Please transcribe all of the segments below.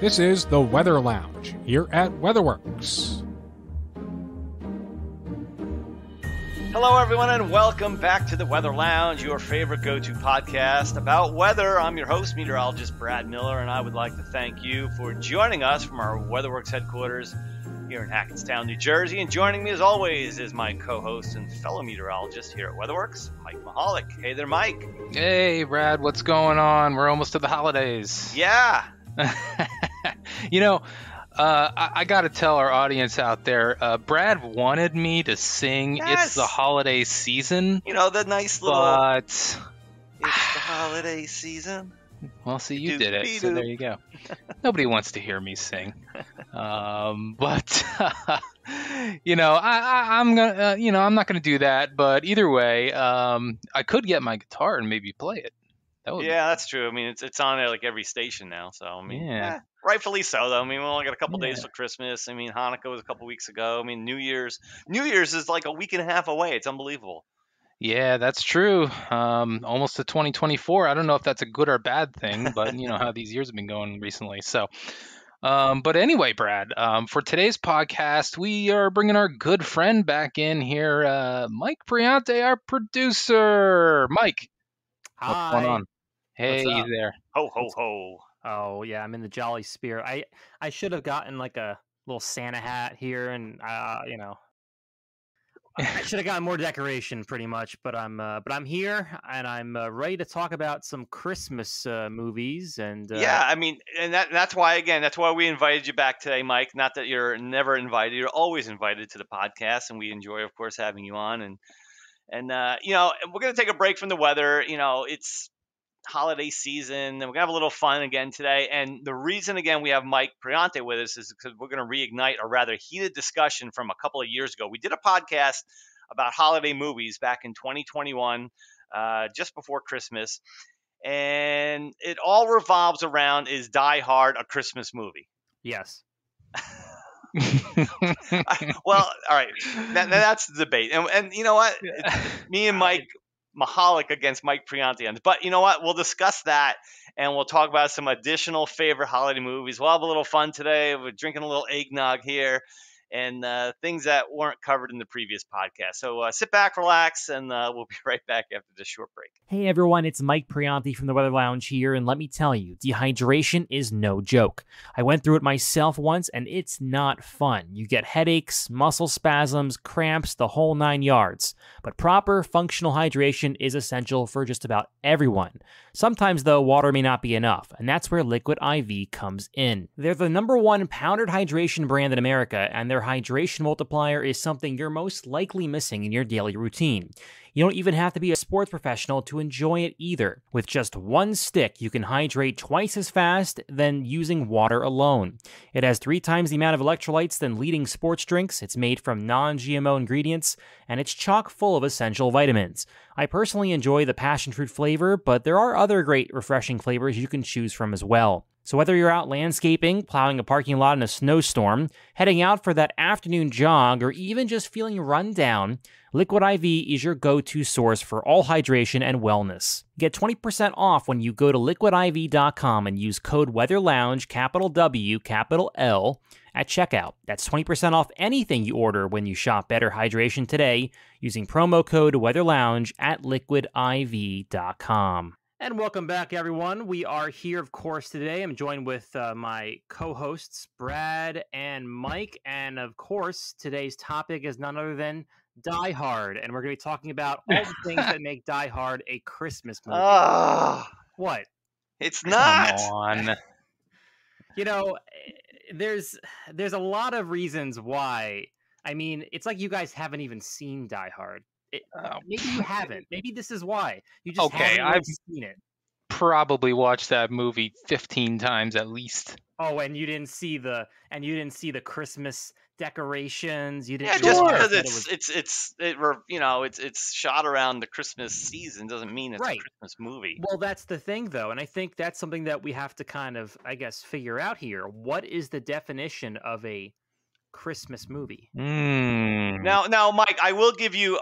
This is the Weather Lounge here at WeatherWorks. Hello, everyone, and welcome back to the Weather Lounge, your favorite go-to podcast about weather. I'm your host, meteorologist Brad Miller, and I would like to thank you for joining us from our WeatherWorks headquarters here in Hackettstown, New Jersey. And joining me, as always, is my co-host and fellow meteorologist here at WeatherWorks, Mike Mahalik. Hey there, Mike. Hey, Brad, what's going on? We're almost to the holidays. Yeah. I got to tell our audience out there, Brad wanted me to sing It's the Holiday Season. You know, the nice little... But... It's the holiday season. Well, see, you did it, so there you go. Nobody wants to hear me sing. I'm not gonna do that. But either way, I could get my guitar and maybe play it. That's true. I mean, it's on like every station now. So I mean, rightfully so. Though I mean, we only got a couple days for Christmas. I mean, Hanukkah was a couple weeks ago. I mean, New Year's is like a week and a half away. It's unbelievable. Yeah, that's true. Almost to 2024. I don't know if that's a good or bad thing, but you know how these years have been going recently. So, but anyway, Brad, for today's podcast, we are bringing our good friend back in here, Mike Priante, our producer. Mike, hi. What's going on? Hey there. Ho, ho, ho. Oh, yeah, I'm in the jolly spirit. I should have gotten like a little Santa hat here and, I should have gotten more decoration pretty much, but I'm here and I'm ready to talk about some Christmas movies and I mean, and that's why we invited you back today, Mike. Not that you're never invited, you're always invited to the podcast, and we enjoy, of course, having you on. And we're gonna take a break from the weather. You know, it's holiday season, and we're gonna have a little fun again today. And the reason again we have Mike Priante with us is because we're gonna reignite a rather heated discussion from a couple of years ago. We did a podcast about holiday movies back in 2021, just before Christmas, and it all revolves around, is Die Hard a Christmas movie? Yes. Well, all right, that's the debate, and you know what, me and Mike Mahalik against Mike Priante. But you know what? We'll discuss that, and we'll talk about some additional favorite holiday movies. We'll have a little fun today. We're drinking a little eggnog here, and things that weren't covered in the previous podcast. So sit back, relax, and we'll be right back after this short break. Hey everyone, it's Mike Priante from the Weather Lounge here, and let me tell you, dehydration is no joke. I went through it myself once, and it's not fun. You get headaches, muscle spasms, cramps, the whole 9 yards. But proper functional hydration is essential for just about everyone. Sometimes, though, water may not be enough, and that's where Liquid IV comes in. They're the #1 powdered hydration brand in America, and their hydration multiplier is something you're most likely missing in your daily routine. You don't even have to be a sports professional to enjoy it either. With just one stick, you can hydrate twice as fast than using water alone. It has 3 times the amount of electrolytes than leading sports drinks, it's made from non-GMO ingredients, and it's chock full of essential vitamins. I personally enjoy the passion fruit flavor, but there are other great refreshing flavors you can choose from as well. So whether you're out landscaping, plowing a parking lot in a snowstorm, heading out for that afternoon jog, or even just feeling run down, Liquid IV is your go-to source for all hydration and wellness. Get 20% off when you go to liquidiv.com and use code WeatherLounge, capital W, capital L, at checkout. That's 20% off anything you order when you shop Better Hydration today using promo code WeatherLounge at liquidiv.com. And welcome back, everyone. We are here, of course, today. I'm joined with my co-hosts, Brad and Mike. And, of course, today's topic is none other than Die Hard. And we're going to be talking about all the things that make Die Hard a Christmas movie. What? It's not. Come on. You know, there's a lot of reasons why. I mean, it's like you guys haven't even seen Die Hard. Maybe you haven't. Maybe this is why. You just haven't really seen it. Probably watched that movie 15 times at least. Oh, and you didn't see the Christmas decorations. You didn't. Yeah, just because it's shot around the Christmas season doesn't mean it's a Christmas movie. Well, that's the thing, though, and I think that's something that we have to kind of, I guess, figure out here. What is the definition of a Christmas movie? Now, Mike, I will give you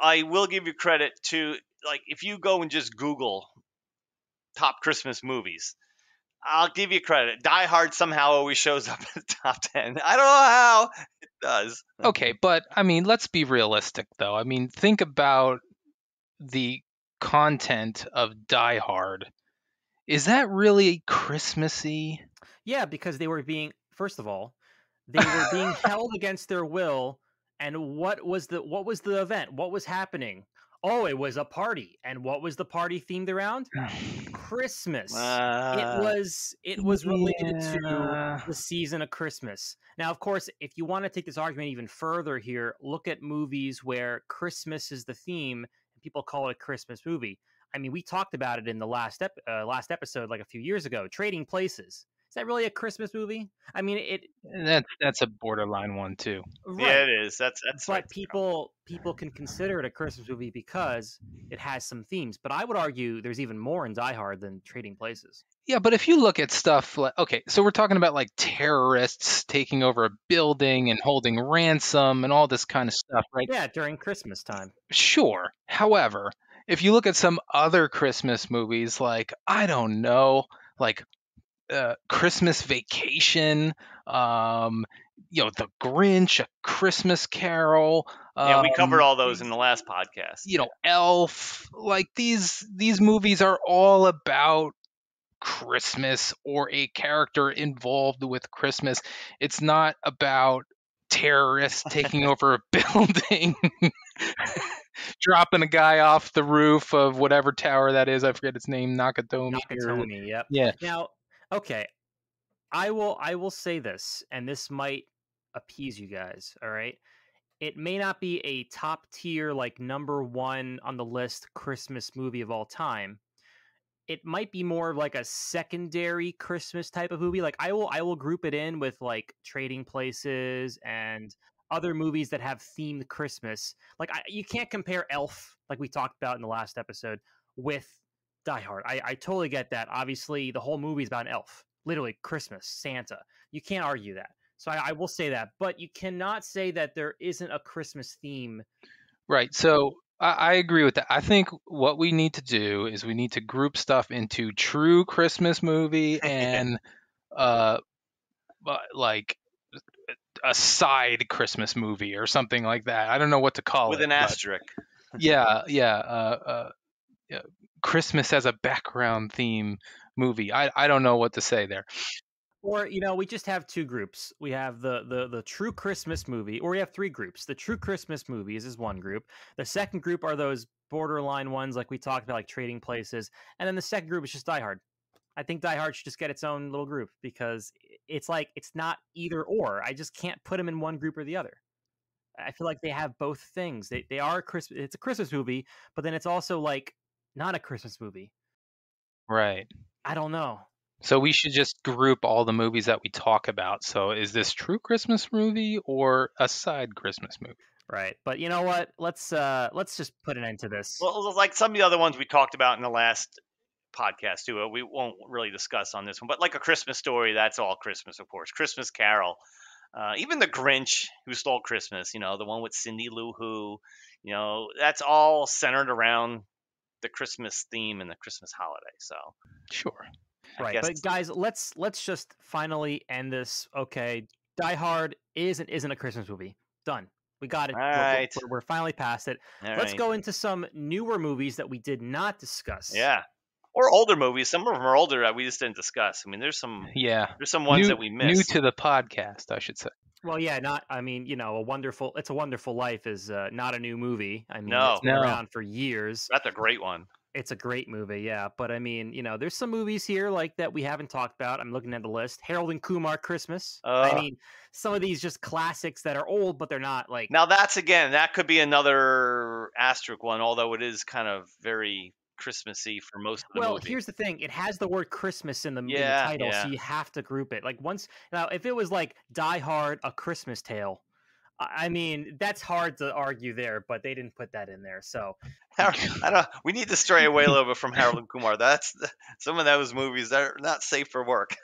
credit to, like, if you go and just Google top Christmas movies, I'll give you credit. Die Hard somehow always shows up in the top 10. I don't know how it does. Okay, but I mean, let's be realistic though. I mean, think about the content of Die Hard. Is that really Christmassy? Yeah, because they were being, first of all, they were being held against their will. And what was the event? What was happening? Oh, it was a party. And what was the party themed around? Christmas. It was related to Yeah. the season of Christmas. Now, of course, if you want to take this argument even further here, look at movies where Christmas is the theme and people call it a Christmas movie. I mean, we talked about it in the last episode, like a few years ago. Trading Places. Is that really a Christmas movie? I mean, That's a borderline one too. right. Yeah, it is. That's right. But people can consider it a Christmas movie because it has some themes. But I would argue there's even more in Die Hard than Trading Places. Yeah, but if you look at stuff like, okay, so we're talking about like terrorists taking over a building and holding ransom and all this kind of stuff, right? Yeah, during Christmas time. Sure. However, if you look at some other Christmas movies, like, I don't know, like Christmas Vacation, The Grinch, A Christmas Carol. Yeah, we covered all those in the last podcast. Elf. Like these movies are all about Christmas or a character involved with Christmas. It's not about terrorists taking over a building, dropping a guy off the roof of whatever tower that is. I forget its name. Nakatomi. Nakatomi, yep. Yeah. Now, okay, I will say this, and this might appease you guys. All right, it may not be a top tier, like number one on the list Christmas movie of all time. It might be more of like a secondary Christmas type of movie. Like I will group it in with like Trading Places and other movies that have themed Christmas. Like you can't compare Elf, like we talked about in the last episode, with Die Hard. I totally get that. Obviously, the whole movie is about an elf, literally Christmas, Santa. You can't argue that. So I will say that, but you cannot say that there isn't a Christmas theme. Right. So I agree with that. I think what we need to do is we need to group stuff into true Christmas movie and like a side Christmas movie or something like that. I don't know what to call with it. an asterisk. Yeah. Christmas as a background theme movie. I don't know what to say there. Or, we just have two groups. We have the true Christmas movie, or we have three groups. The true Christmas movies is one group. The second group are those borderline ones like we talked about, like Trading Places. And then the second group is just Die Hard. I think Die Hard should just get its own little group because it's like, it's not either or. I just can't put them in one group or the other. I feel like they have both things. They are it's a Christmas movie, but then it's also like not a Christmas movie. Right. I don't know. So we should just group all the movies that we talk about. So is this true Christmas movie or a side Christmas movie? Right. But you know what? Let's just put an end to this. Well, like some of the other ones we talked about in the last podcast too. We won't really discuss on this one, but like A Christmas Story, that's all Christmas, of course. Christmas Carol, even The Grinch Who Stole Christmas, the one with Cindy Lou Who, that's all centered around the Christmas theme and the Christmas holiday. So sure. Right, but guys, let's just finally end this. Okay, Die Hard isn't a Christmas movie. Done. We got it. All right. We're finally past it. Let's go into some newer movies that we did not discuss. Yeah, or older movies. Some of them are older that we just didn't discuss. I mean, there's some ones that we missed. New to the podcast, I should say. Well, yeah, It's a Wonderful Life is not a new movie. I mean, No. It's been around for years. That's a great one. It's a great movie, yeah. But I mean, there's some movies here like that we haven't talked about. I'm looking at the list. Harold and Kumar Christmas. I mean, some of these just classics that are old, but they're not like. Now that could be another asterisk one, although it is kind of very Christmassy for most of the movie. Well, here's the thing. It has the word Christmas in the title, so you have to group it. Like now, if it was like Die Hard, A Christmas Tale, I mean, that's hard to argue there, but they didn't put that in there. So I don't. We need to stray away a little bit from Harold and Kumar. That's some of those movies that are not safe for work.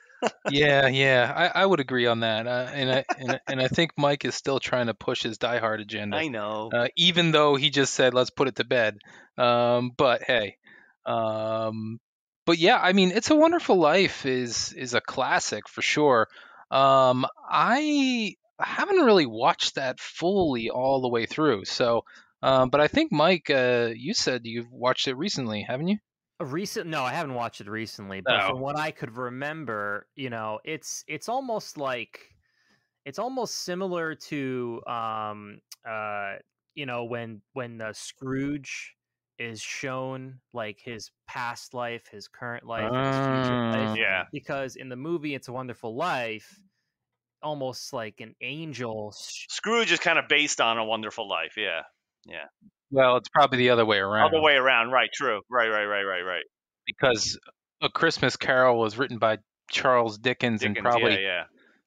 Yeah, I would agree on that. And I think Mike is still trying to push his Die Hard agenda. I know. Even though he just said let's put it to bed. But hey, But yeah, I mean, It's a Wonderful Life is a classic for sure. I haven't really watched that fully all the way through. So, but I think Mike, you said you've watched it recently, haven't you? No, I haven't watched it recently, but Oh. from what I could remember, it's almost like it's almost similar to when Scrooge is shown like his past life, his current life, and his future life, Yeah. because in the movie It's a Wonderful Life, almost like an angel. Scrooge is kind of based on A Wonderful Life. Yeah. Yeah. Well, it's probably the other way Other around way around. Right. True. Right. because A Christmas Carol was written by Charles Dickens in Dickens. Yeah. probably Yeah.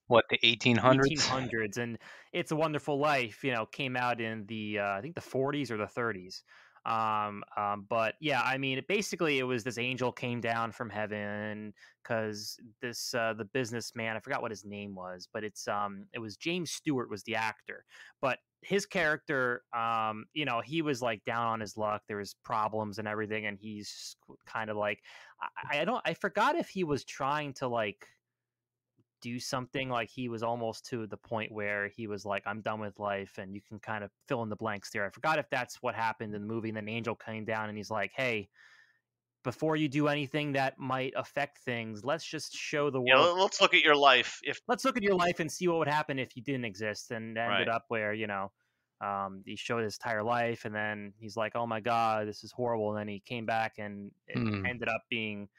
what, the 1800s? 1800s, and It's a Wonderful Life, came out in the I think the 40s or the 30s. But yeah, I mean, basically it was this angel came down from heaven because the businessman, I forgot what his name was, but it was James Stewart was the actor, but his character, he was like down on his luck. There was problems and everything, and he's kind of like, I forgot if he was trying to like do something, like he was almost to the point where he was like, I'm done with life, and you can kind of fill in the blanks there. I forgot if that's what happened in the movie, and then Angel came down and he's like, hey, before you do anything that might affect things, let's just show the Yeah. world. Let's look at your life. Let's look at your life and see what would happen if you didn't exist. And it ended Right. up where, he showed his entire life, and then he's like, oh my God, this is horrible. And then he came back, and it ended up being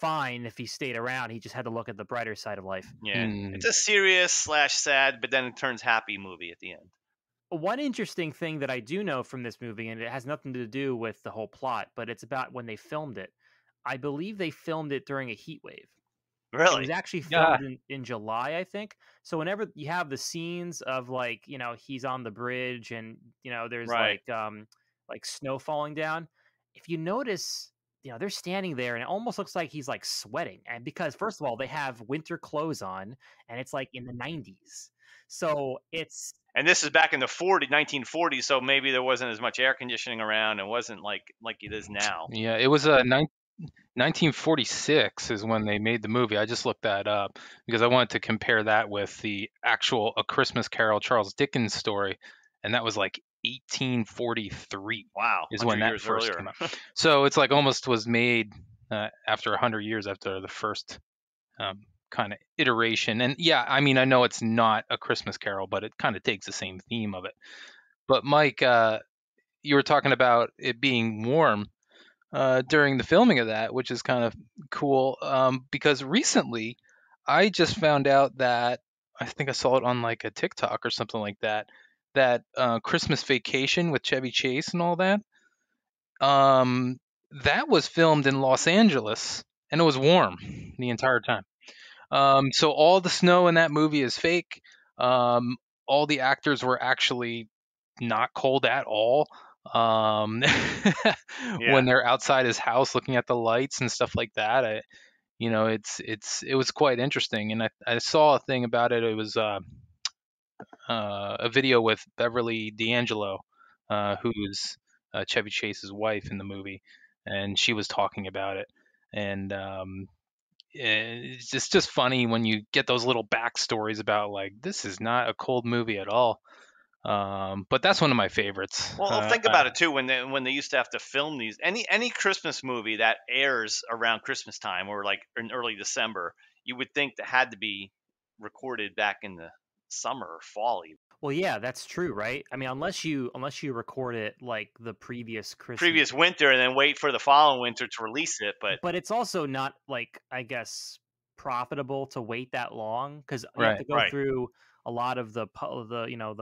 fine if he stayed around. He just had to look at the brighter side of life. Yeah. It's a serious / sad, but then it turns happy movie at the end. One interesting thing that I do know from this movie, and it has nothing to do with the whole plot, but it's about when they filmed it. I believe they filmed it during a heat wave. It Really? was actually filmed in July, I think. So whenever you have the scenes of like, he's on the bridge and, there's Right. like snow falling down. If you notice, they're standing there and it almost looks like he's like sweating. And because first of all, they have winter clothes on and it's like in the 90s. So And this is back in the 1940s, so maybe there wasn't as much air conditioning around. It wasn't like it is now. Yeah, it was 1946 is when they made the movie. I just looked that up because I wanted to compare that with the actual A Christmas Carol Charles Dickens story, and that was like 1843. Wow. Is when that years first earlier. came out. So it's like almost was made after 100 years after the first kind of iteration. And yeah, I mean, I know it's not A Christmas Carol, but it kind of takes the same theme of it. But Mike, you were talking about it being warm during the filming of that, which is kind of cool because recently I just found out that I think I saw it on like a TikTok or something like that, that Christmas Vacation with Chevy Chase and all that, that was filmed in Los Angeles and it was warm the entire time. So all the snow in that movie is fake. All the actors were actually not cold at all. When they're outside his house looking at the lights and stuff like that, it was quite interesting. And I saw a thing about it. It was a video with Beverly D'Angelo, who's Chevy Chase's wife in the movie, and she was talking about it. And it's just funny when you get those little backstories about like this is not a cold movie at all. But that's one of my favorites. Well, think about it too. When they used to have to film these, any Christmas movie that airs around Christmas time or like in early December, you would think that had to be recorded back in the summer or fall. Even. Well, yeah, that's true, right? I mean, unless you record it like the previous Christmas, winter, and then wait for the following winter to release it. But it's also not like, I guess, profitable to wait that long because you Right, have to go through a lot of the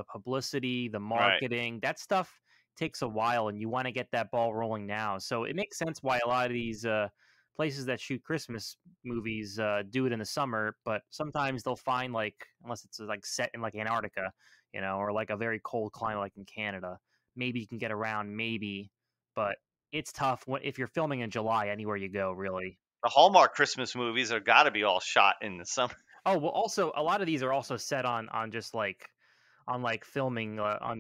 publicity, the marketing. That stuff takes a while, and you want to get that ball rolling now. So it makes sense why a lot of these places that shoot Christmas movies do it in the summer, but sometimes they'll find, like, unless it's like set in like Antarctica, or like a very cold climate like in Canada, maybe you can get around, but it's tough if you're filming in July anywhere you go, really. The Hallmark Christmas movies are got to be all shot in the summer. Oh, well, also a lot of these are also set on just like filming on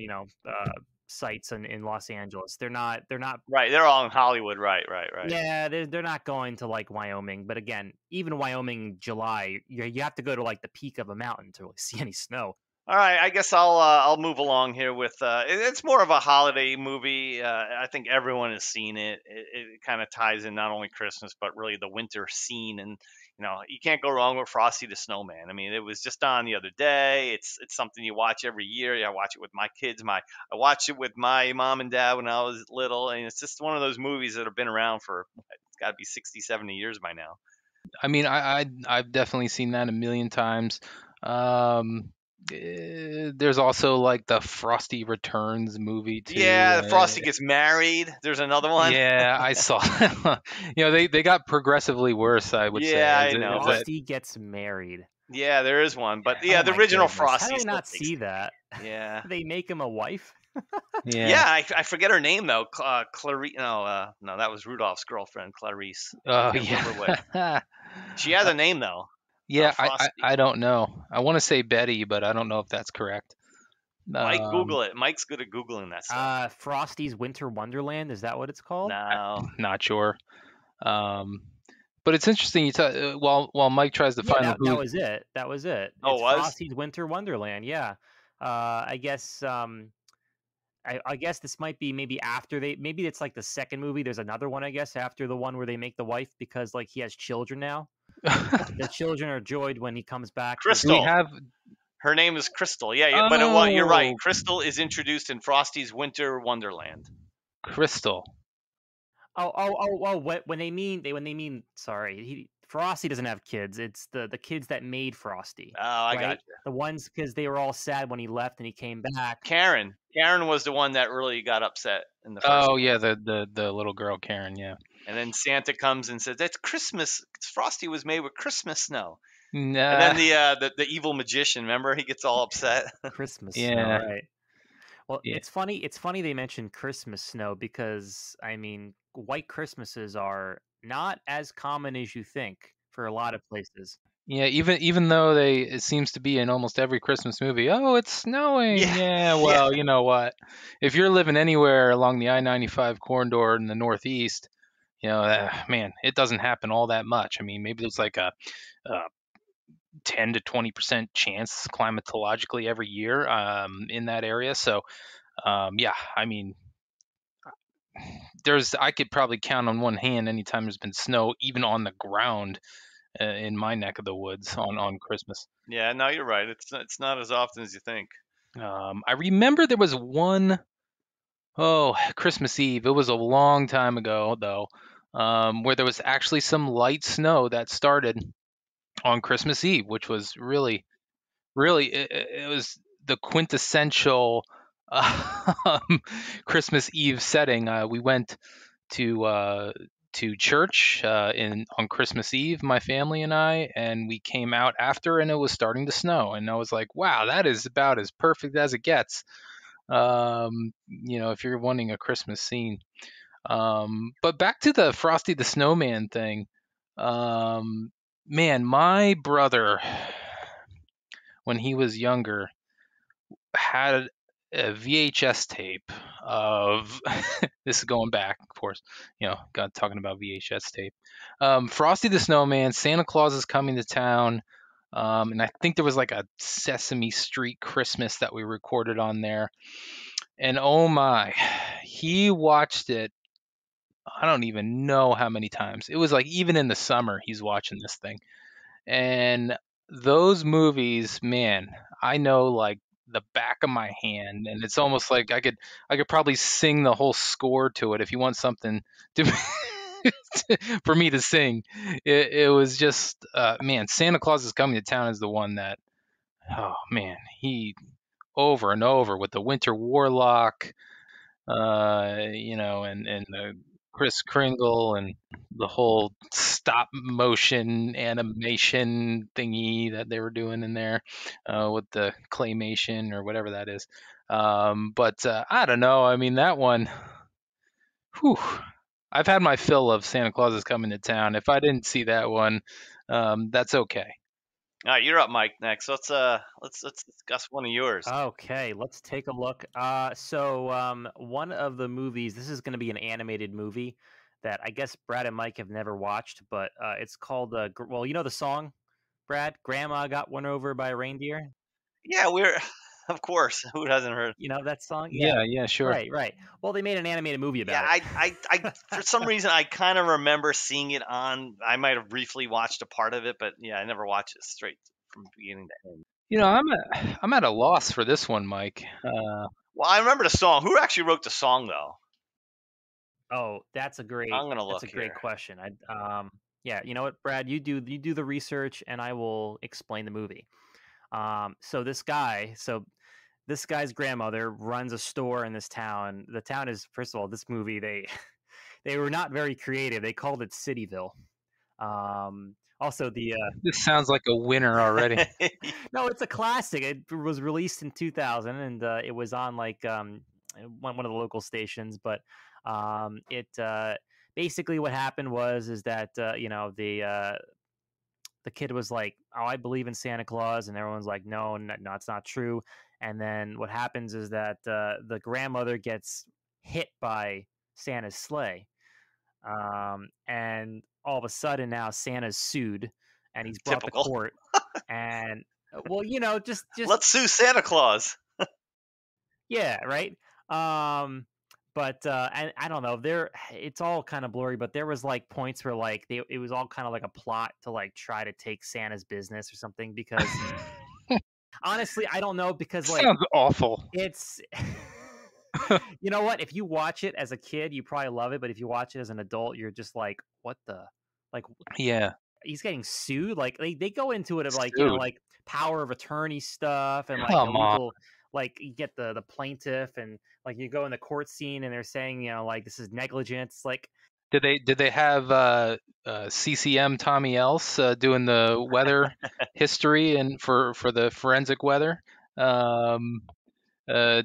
sites in Los Angeles. They're not. Right. They're all in Hollywood. Right. Yeah, they're not going to like Wyoming. But again, even Wyoming in July, you have to go to like the peak of a mountain to really see any snow. All right, I guess I'll move along here with it's more of a holiday movie. I think everyone has seen it. It kind of ties in not only Christmas but really the winter scene, and you can't go wrong with Frosty the Snowman. I mean, it was just on the other day. It's something you watch every year. I watch it with my kids. I watched it with my mom and dad when I was little, and it's just one of those movies that have been around for it's got to be 60, 70 years by now. I mean, I've definitely seen that a million times. There's also like the Frosty Returns movie too. Yeah, Frosty gets married. There's another one. Yeah, I saw. They got progressively worse, I would say. Yeah, I know. Frosty gets married. Yeah, there is one, but Oh the my original goodness. Frosty. How did I still not takes see it. that? Yeah. They make him a wife. Yeah, I forget her name though. Clarice. No, that was Rudolph's girlfriend, Clarice. Oh I can't remember what. yeah. She has a name though. Yeah, Frosty. I don't know. I want to say Betty, but I don't know if that's correct. Mike, Google it. Mike's good at Googling that stuff. Frosty's Winter Wonderland. Is that what it's called? No. Not sure. But it's interesting. While Mike tries to find that who. was it. That was it. Oh, It's was? Frosty's Winter Wonderland. Yeah. I guess. I guess this might be maybe after maybe it's like the second movie. There's another one, I guess, after the one where they make the wife because like he has children now. The children are joyed when he comes back. Crystal. We have. Her name is Crystal. Yeah, but you're right. Crystal is introduced in Frosty's Winter Wonderland. Crystal. Oh! When they mean sorry, Frosty doesn't have kids. It's the kids that made Frosty. Oh, I right? got you. The ones because they were all sad when he left and he came back. Karen was the one that really got upset in the first. Oh one. yeah, the little girl Karen. Yeah. And then Santa comes and says, "That's Christmas. Frosty was made with Christmas snow." Nah. And then the evil magician, remember, he gets all upset. Christmas Yeah. snow, right? Well, Yeah. it's funny they mentioned Christmas snow because I mean, white Christmases are not as common as you think for a lot of places. Yeah, even though it seems to be in almost every Christmas movie. Oh, it's snowing. Yeah. Yeah, well, you know what? If you're living anywhere along the I-95 corridor in the Northeast, man, it doesn't happen all that much. I mean, maybe there's like a 10 to 20% chance climatologically every year in that area. So, yeah, I mean, I could probably count on one hand anytime there's been snow, even on the ground in my neck of the woods on Christmas. Yeah, no, you're right. It's not as often as you think. I remember there was one, Christmas Eve. It was a long time ago, though, where there was actually some light snow that started on Christmas Eve, which was really, it was the quintessential Christmas Eve setting. We went to church on Christmas Eve, my family and I, and we came out after, and it was starting to snow, and I was like, wow, that is about as perfect as it gets. If you're wanting a Christmas scene. But back to the Frosty the Snowman thing. Man, my brother, when he was younger, had a VHS tape of this is going back, of course, talking about VHS tape. Frosty the Snowman, Santa Claus is Coming to Town, and I think there was like a Sesame Street Christmas that we recorded on there. And oh my, he watched it. I don't even know how many times. It was like even in the summer he's watching this thing. And those movies, man, I know like the back of my hand, and it's almost like I could probably sing the whole score to it if you want something to for me to sing. It was just man, Santa Claus is Coming to Town is the one that, oh man, he over and over with the Winter Warlock, and the Kris Kringle and the whole stop motion animation thingy that they were doing in there with the claymation or whatever that is. But I don't know. I mean, that one, whew, I've had my fill of Santa Claus is Coming to Town. If I didn't see that one, that's okay. All right, you're up, Mike. Next, let's discuss one of yours. Okay, let's take a look. One of the movies. This is going to be an animated movie that I guess Brad and Mike have never watched, but it's called. Well, you know the song, Brad. Grandma got run over by a reindeer. Yeah, we're of course. Who hasn't heard? You know that song? Yeah. Yeah, sure. Right, right. Well, they made an animated movie Yeah, about it. I for some reason I kind of remember seeing it on. I might have briefly watched a part of it, but yeah, I never watched it straight from beginning to end. I'm at a loss for this one, Mike. Well, I remember the song. Who actually wrote the song though? Oh, that's a great. I'm gonna That's look a great here. question. Yeah. You know what, Brad? You do the research, and I will explain the movie. So this guy's grandmother runs a store in this town. The town is, first of all, this movie they were not very creative. They called it Cityville. Also, This sounds like a winner already. no, it's a classic. It was released in 2000, and it was on like one of the local stations. But it basically what happened was is that the kid was like, "Oh, I believe in Santa Claus," and everyone's like, "No, no, it's not true." And then what happens is that the grandmother gets hit by Santa's sleigh, and all of a sudden now Santa's sued, and he's brought to Typical. court. And well, just Let's sue Santa Claus. yeah, right. But and I don't know. It's all kind of blurry, but there was like points where like it was all kind of like a plot to like try to take Santa's business or something. Because honestly, I don't know, because like Sounds awful. it's you know what? If you watch it as a kid, you probably love it, but if you watch it as an adult, you're just like, what the like? Yeah, He's getting sued. Like they go into it of like sued. like power of attorney stuff and like Come on. illegal. Like you get the plaintiff, and like you go in the court scene and they're saying like this is negligence. Like Did they have CCM Tommy Else doing the weather history and for the forensic weather to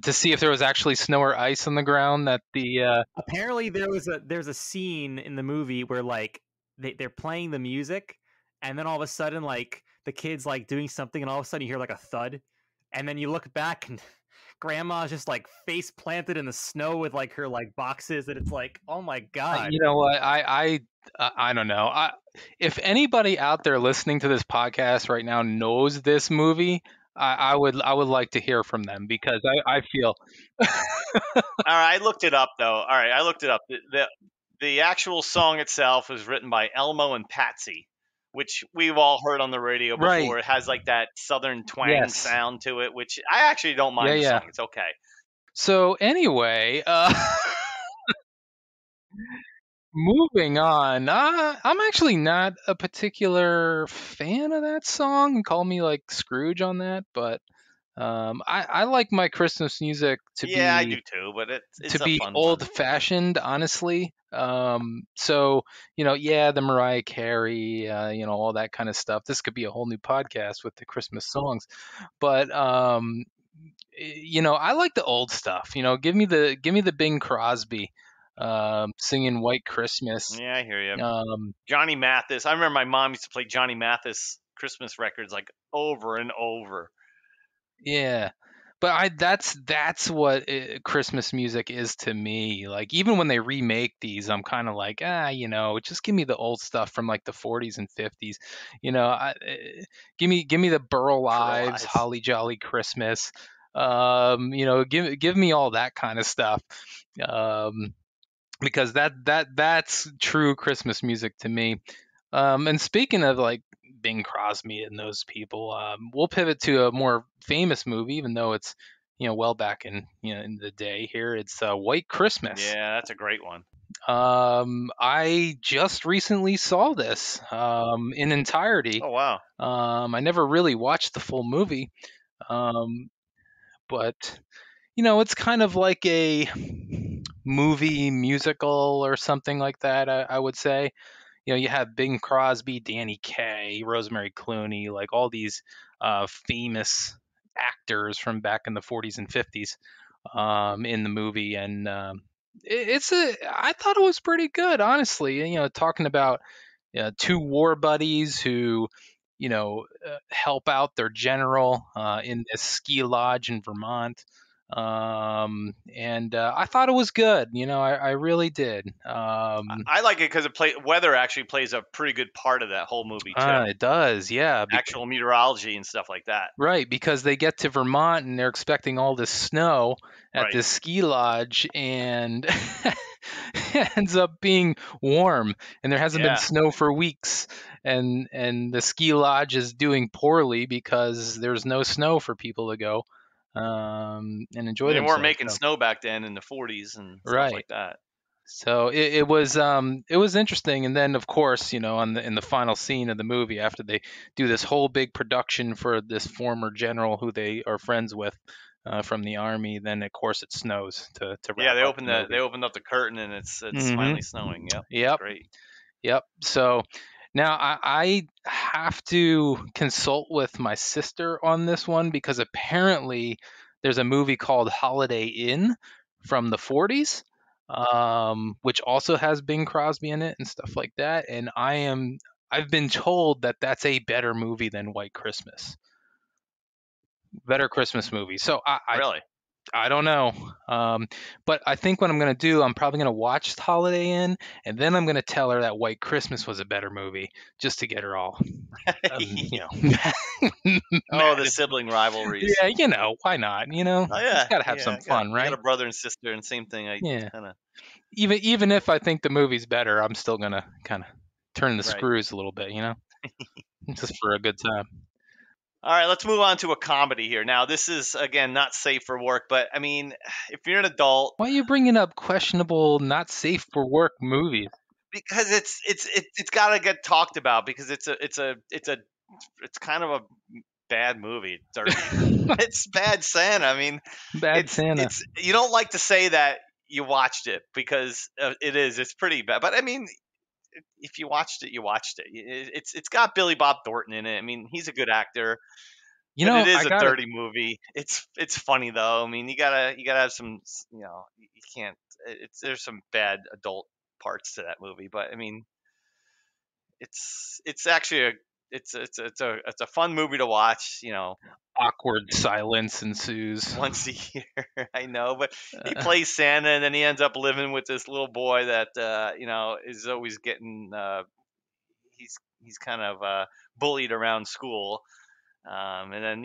see if there was actually snow or ice on the ground that the apparently there's a scene in the movie where like they're playing the music, and then all of a sudden like the kid's like doing something, and all of a sudden you hear like a thud, and then you look back and grandma's just like face planted in the snow with like her like boxes, and it's like, oh my god. you know what I don't know. If anybody out there listening to this podcast right now knows this movie, I would like to hear from them, because I feel All right, I looked it up though. All right, I looked it up. The actual song itself was written by Elmo and Patsy, which we've all heard on the radio before. Right. It has like that southern twang Yes. sound to it, which I actually don't mind the Yeah. song. It's okay. So anyway, moving on. I'm actually not a particular fan of that song. Call me like Scrooge on that, but I like my Christmas music to Yeah, I be do too, but it's to a be fun one. old-fashioned, honestly. So yeah, the Mariah Carey, all that kind of stuff. This could be a whole new podcast with the Christmas songs, but I like the old stuff. Give me the Bing Crosby singing White Christmas. Yeah, I hear you. Um, Johnny Mathis. I remember my mom used to play Johnny Mathis Christmas records like over and over. yeah, but that's what Christmas music is to me. Like, even when they remake these, I'm kind of like, just give me the old stuff from like the 40s and 50s. Give me the Burl Ives, Ives. Holly Jolly Christmas. Give me all that kind of stuff. Because that's true Christmas music to me. And speaking of like Bing Crosby and those people, we'll pivot to a more famous movie, even though it's well back in the day. Here it's White Christmas. Yeah, that's a great one. I just recently saw this in entirety. Oh wow. I never really watched the full movie, but it's kind of like a movie musical or something like that, I would say. You have Bing Crosby, Danny Kaye, Rosemary Clooney, like all these famous actors from back in the 40s and 50s in the movie. And I thought it was pretty good, honestly. Talking about two war buddies who help out their general in this ski lodge in Vermont. And I thought it was good. I really did. I like it because weather actually plays a pretty good part of that whole movie too. It does, yeah. Actual meteorology and stuff like that. Right, because they get to Vermont and they're expecting all this snow at Right. this ski lodge, and it ends up being warm, and there hasn't Yeah. been snow for weeks, and the ski lodge is doing poorly because there's no snow for people to go and enjoy They themselves. weren't making snow back then in the 40s and stuff Right. like that. So it was interesting, and then of course, in the final scene of the movie, after they do this whole big production for this former general who they are friends with from the army, then of course it snows to wrap Yeah, they up opened the movie. they opened up the curtain and it's Mhm. finally snowing. Yep. Yep. Great. Yep. So now I have to consult with my sister on this one because apparently there's a movie called Holiday Inn from the 40s, which also has Bing Crosby in it and stuff like that. And I've been told that that's a better movie than White Christmas. Better Christmas movie. So Really? I don't know. But I think what I'm going to do, I'm probably going to watch Holiday Inn, and then I'm going to tell her that White Christmas was a better movie, just to get her all, Oh, the sibling rivalries. Yeah, why not? Oh yeah. It's got to have some fun, right? You got a brother and sister, and same thing. Yeah. Kind of. Even if I think the movie's better, I'm still going to kind of turn the Right. screws a little bit, just for a good time. All right, let's move on to a comedy here. Now, this is again not safe for work, but I mean, if you're an adult, Why are you bringing up questionable, not safe for work movies? because it's got to get talked about because it's kind of a bad movie. Dirty. It's Bad Santa. I mean, Bad Santa. You don't like to say that you watched it because it's pretty bad. But I mean, if you watched it, you watched it. It's got Billy Bob Thornton in it. I mean, he's a good actor. It is a dirty movie. It's funny though. I mean, you gotta have some. You can't. There's some bad adult parts to that movie, but I mean, it's actually it's a fun movie to watch. Awkward silence ensues once a year. I know, but he plays Santa, and then he ends up living with this little boy that is always getting. He's kind of bullied around school. And then,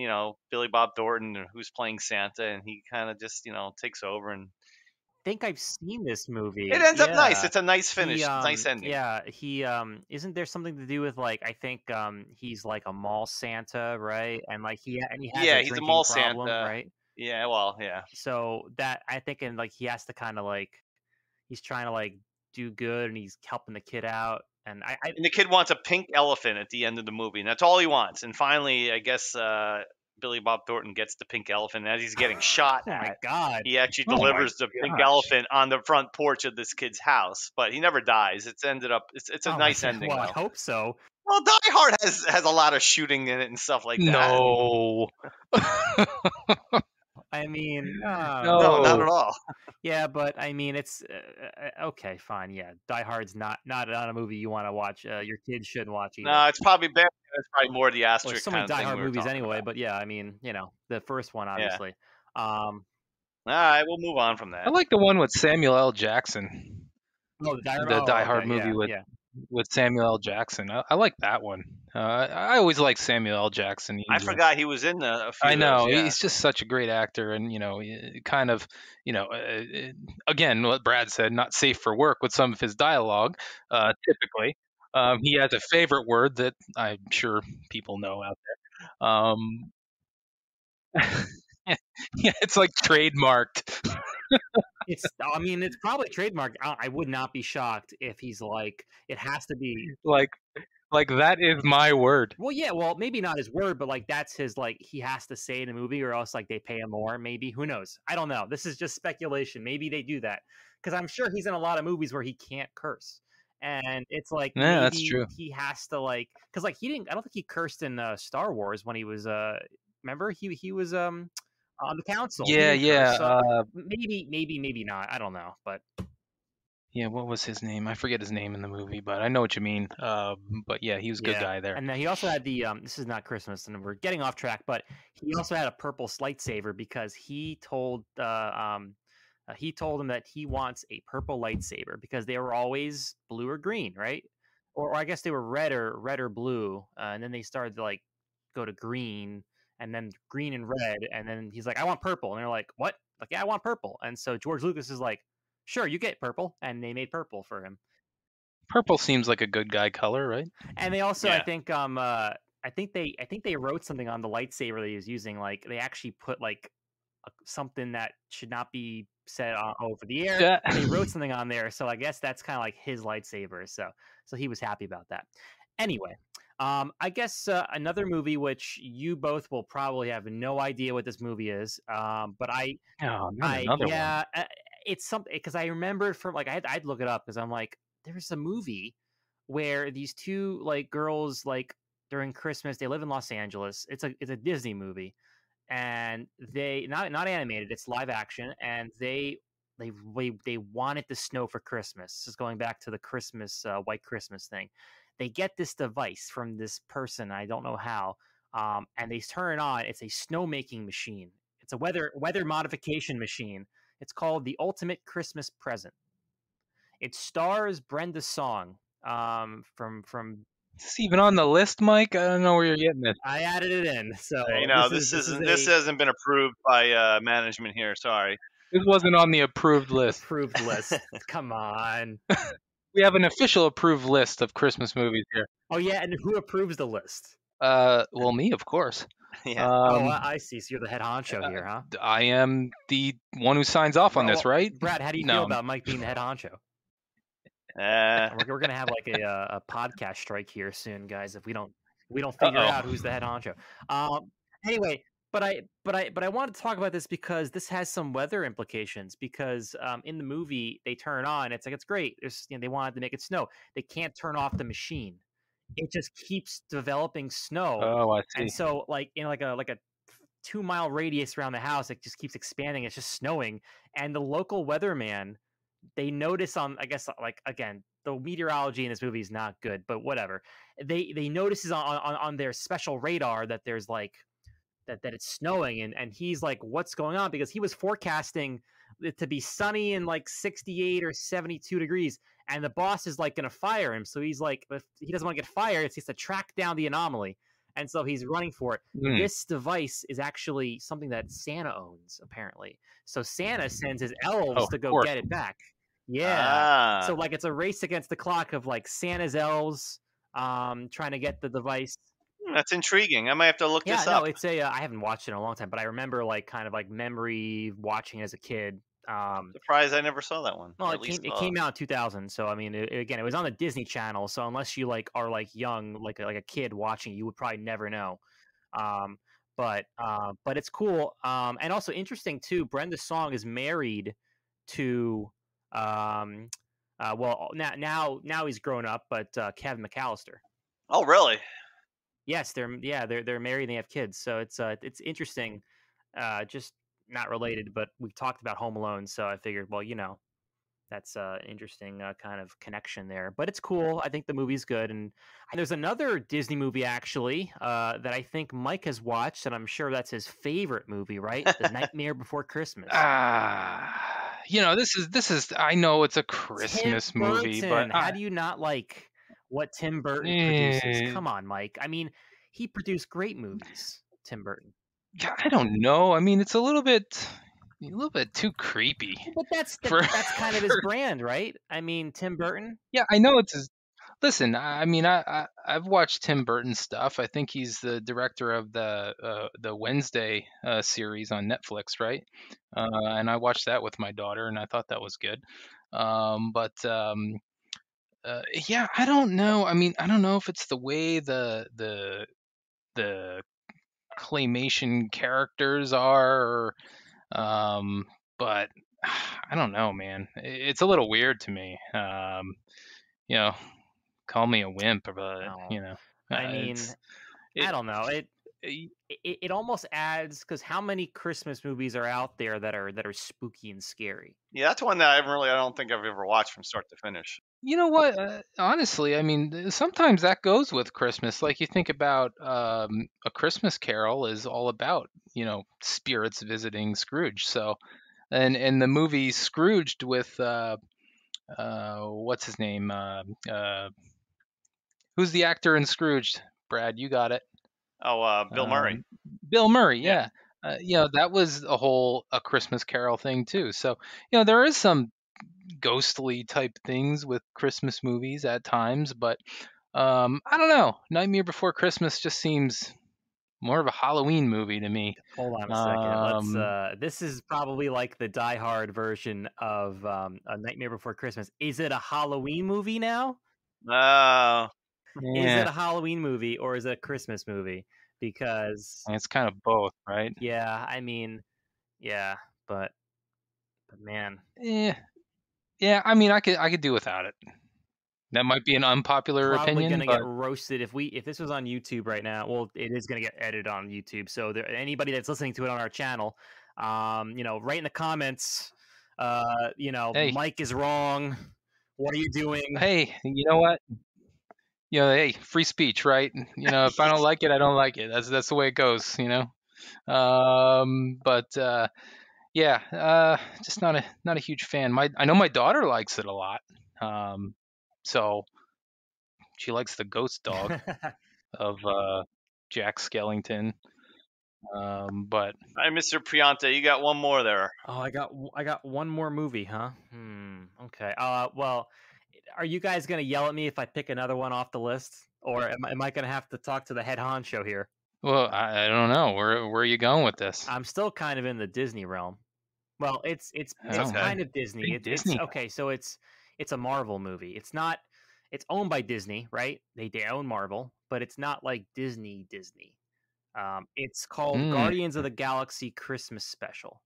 Billy Bob Thornton, who's playing Santa, and he kind of just, takes over. And I think I've seen this movie. It ends up nice. It's a nice finish, nice ending. Yeah, he isn't there something to do with I think he's like a mall Santa, right? And he has a he's a mall problem, Santa, right? Yeah, well, yeah. So that I think, and he has to kind of he's trying to do good, and he's helping the kid out. And and the kid wants a pink elephant at the end of the movie, and that's all he wants. And finally, I guess Billy Bob Thornton gets the pink elephant as he's getting shot at. Oh my God! He actually delivers the pink elephant on the front porch of this kid's house, but he never dies. It's ended up. It's a nice ending. Well, I hope so. Well, Die Hard has a lot of shooting in it and stuff like that. No. I mean, no, not at all. Yeah, but I mean, it's okay, fine. Yeah, Die Hard's not a movie you want to watch. Your kids shouldn't watch either. No, it's probably bad. It's probably more the asterisk. There's so many Die Hard movies anyway, but yeah, I mean, the first one, obviously. All right, we'll move on from that. I like the one with Samuel L. Jackson. Oh, the Die Hard movie with Samuel L. Jackson. I like that one. I always liked Samuel L. Jackson. I forgot he was in a few I know. of those, yeah. He's just such a great actor, and kind of, again, what Brad said, not safe for work with some of his dialogue. Typically, he has a favorite word that I'm sure people know out there. Yeah, it's trademarked. It's probably trademarked. I would not be shocked if he's it has to be that is my word. Well, yeah, maybe not his word, but that's his he has to say in a movie, or else they pay him more. Maybe, who knows? I don't know. This is just speculation. Maybe they do that because I'm sure he's in a lot of movies where he can't curse, and it's yeah, maybe that's true. He has to because he didn't. I don't think he cursed in Star Wars when he was remember he was on the council. Yeah. So maybe not. I don't know, but Yeah, what was his name? I forget his name in the movie, but I know what you mean. But yeah, he was a good guy there. And then he also had the this is not Christmas, and we're getting off track, but he also had a purple lightsaber because he told him that he wants a purple lightsaber because they were always blue or green, right? Or I guess they were red or blue, and then they started to like go to green, and then green and red, and then he's like, I want purple, and they're like, what? Like, yeah, I want purple, and so George Lucas is like, sure, you get purple, and they made purple for him. Purple seems like a good guy color, right? And they also, Yeah. I think they wrote something on the lightsaber that he was using. Like they actually put like something that should not be said over the air. Yeah. They wrote something on there, so I guess that's kind of like his lightsaber. So he was happy about that. Anyway, I guess another movie which you both will probably have no idea what this movie is. But Another one. it's something because I remember from like I'd look it up because I'm like, there's a movie where these two like girls like during Christmas they live in Los Angeles. It's a Disney movie, and they not animated. It's live action, and they want it to snow for Christmas. This is going back to the Christmas White Christmas thing. They get this device from this person. I don't know how, and they turn it on. It's a snowmaking machine. It's a weather modification machine. It's called the Ultimate Christmas Present. It stars Brenda Song from. Is this even on the list, Mike? I don't know where you're getting this. I added it in. So this hasn't been approved by management here. Sorry. This wasn't on the approved list. Approved list. Come on. We have an official approved list of Christmas movies here. Oh yeah, and who approves the list? Well, me, of course. Yeah. I see. So you're the head honcho here, huh? I am the one who signs off on this, right? Brad, how do you feel about Mike being the head honcho? We're gonna have like a podcast strike here soon, guys. If we don't figure out who's the head honcho. Anyway, but I wanted to talk about this because this has some weather implications. Because in the movie they turn on, it's like it's great. They wanted to make it snow. They can't turn off the machine. It just keeps developing snow. Oh, I see. And so like in like a 2-mile radius around the house, it just keeps expanding. It's just snowing, and the local weatherman. They notice on, I guess, like again, the meteorology in this movie is not good, but whatever. They notices on their special radar that there's like that it's snowing, and he's like, what's going on? Because he was forecasting it to be sunny and like 68 or 72 degrees, and the boss is like going to fire him. So he's like, if he doesn't want to get fired, he has to track down the anomaly, and so he's running for it. This device is actually something that Santa owns, apparently. So Santa sends his elves to go get it back. Yeah. So like it's a race against the clock of like Santa's elves trying to get the device. That's intriguing. I might have to look this up. No, it's I haven't watched it in a long time, but I remember like kind of like memory watching it as a kid. Surprised I never saw that one. Well, it came out in 2000, so I mean, it was on the Disney Channel. So unless you like are like young, like a kid watching, you would probably never know. But it's cool. And also interesting too. Brenda Song is married to well now he's grown up, but Kevin McAllister. Oh, really? Yes, they're married and they have kids. So it's interesting. Just not related, but we've talked about Home Alone, so I figured, well, that's an interesting kind of connection there. But it's cool. I think the movie's good. And there's another Disney movie, actually, that I think Mike has watched, and I'm sure that's his favorite movie, right? The Nightmare Before Christmas. This is. I know it's a Christmas movie, but how do you not like what Tim Burton produces? Come on, Mike. I mean, he produced great movies, Tim Burton. I don't know. I mean, it's a little bit too creepy. But that's kind of his brand, right? I mean, Tim Burton. Yeah, I know it's his. Listen, I mean, I've watched Tim Burton stuff. I think he's the director of the Wednesday series on Netflix, right? And I watched that with my daughter, and I thought that was good. Yeah, I don't know. I mean, I don't know if it's the way the claymation characters are, but I don't know, man. It's a little weird to me. Call me a wimp, but I mean, I don't know. it almost adds, because how many Christmas movies are out there that are spooky and scary? Yeah, that's one that I don't think I've ever watched from start to finish. You know what? Honestly, I mean, sometimes that goes with Christmas. Like you think about A Christmas Carol is all about, spirits visiting Scrooge. So, and the movie Scrooged with what's his name? Who's the actor in Scrooged? Brad, you got it. Oh, Bill Murray. Bill Murray, Yeah. yeah. That was A Christmas Carol thing too. So, there is some ghostly type things with Christmas movies at times, but I don't know. Nightmare Before Christmas just seems more of a Halloween movie to me. Hold on a second. Let's. This is probably like the Die Hard version of A Nightmare Before Christmas. Is it a Halloween movie now? Oh. Is it a Halloween movie or is it a Christmas movie? Because it's kind of both, right? Yeah, I mean, yeah, but man, yeah. I mean, I could do without it. That might be an unpopular probably opinion. Gonna get roasted if this was on YouTube right now. Well, it is gonna get edited on YouTube. So anybody that's listening to it on our channel, write in the comments. Hey. Mike is wrong. What are you doing? Hey, you know what? Hey, free speech, right? If I don't like it, I don't like it. That's the way it goes, But yeah, just not a huge fan. I know my daughter likes it a lot. So she likes the ghost dog of Jack Skellington. But Hi, Mr. Priante, you got one more there. Oh, I got one more movie, huh? Okay. Well, are you guys gonna yell at me if I pick another one off the list, or am I gonna have to talk to the head honcho here? Well, I don't know. Where are you going with this? I'm still kind of in the Disney realm. Well, it's kind of Disney. Disney. It's okay. So it's a Marvel movie. It's not. It's owned by Disney, right? They own Marvel, but it's not like Disney. It's called Guardians of the Galaxy Christmas Special.